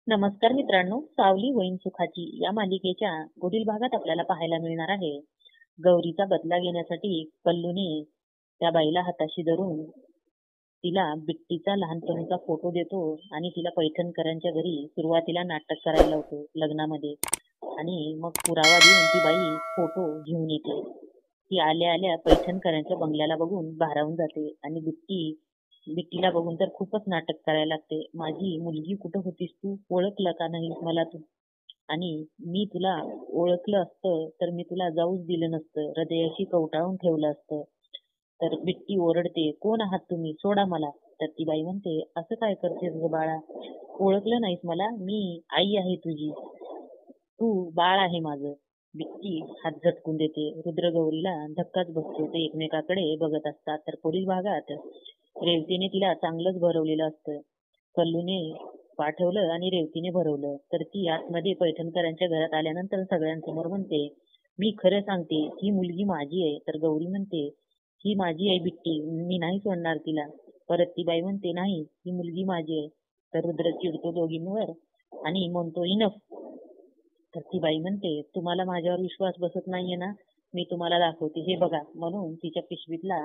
नमस्कार मित्रांनो, सावली होईन सुखाची या मालिकेच्या पुढील भागात आपल्याला पाहायला मिळणार आहे. गौरीचा बदला घेण्यासाठी कल्लूने त्या बाईला हाताशी धरून तिला बिट्टीचा लहानपणीचा फोटो देतो आणि तिला पैठणकरांच्या घरी सुरुवातीला नाटक करायला लावतो लग्नामध्ये. आणि मग पुरावा देऊन ती बाई फोटो घेऊन येते. ती आल्या आल्या पैठणकरांच्या बंगल्याला बघून भारावून जाते आणि बिट्टीला बघून तर खूपच नाटक करायला लागते. माझी मुलगी कुठं होतीस तू? ओळखलं का नाही मला तू? आणि मी तुला ओळखलं असतं तर मी तुला जाऊच दिलं नसतं, हृदयाशी कवटाळून ठेवलं असतं. तर बिट्टी ओरडते, कोण आहात तुम्ही? सोडा मला. तर ती बाई म्हणते, असं काय करतेस ग बाळा? ओळखलं नाहीस मला? मी आई आहे तुझी, तू बाळ आहे माझं. बिट्टी हात झटकून देते. रुद्रगौरीला धक्काच बसतो. ते एकमेकाकडे बघत असतात. तर पुढील भागात रेवतीने तिला चांगलंच भरवलेलं असतं. कल्लूने पाठवलं आणि रेवतीने भरवलं. तर ती आतमध्ये पैठणकरांच्या घरात आल्यानंतर सगळ्यांसमोर म्हणते, मी खरं सांगते, ही मुलगी माझी आहे. तर गौरी म्हणते, ही माझी आहे बिट्टी, मी नाही सोडणार तिला. परत ती बाई म्हणते, नाही, ही मुलगी माझी आहे. तर रुद्र चिडतो दोघींवर आणि म्हणतो, इनफ. तर ती बाई म्हणते, तुम्हाला माझ्यावर विश्वास बसत नाहीये ना? मी तुम्हाला दाखवते, हे बघा. म्हणून तिच्या पिशवीतला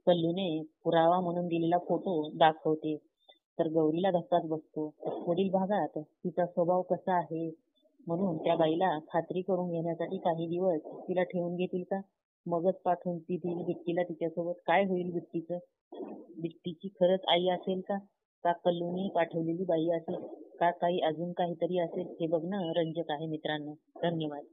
कल्लूने पुरावा म्हणून दिलेला फोटो दाखवते. तर गौरीला धक्काच बसतो. तर पुढील भागात तिचा स्वभाव कसा आहे म्हणून त्या बाईला खात्री करून घेण्यासाठी काही दिवस तिला ठेवून घेतील का? मगच पाठवून देतील बिट्टीला तिच्यासोबत. काय होईल बिट्टीचं? बिट्टीची खरंच आई असेल का? का कल्लूने पाठवलेली बाई असेल? का काही अजून काहीतरी असेल? हे बघणं रंजक आहे मित्रांनो. धन्यवाद.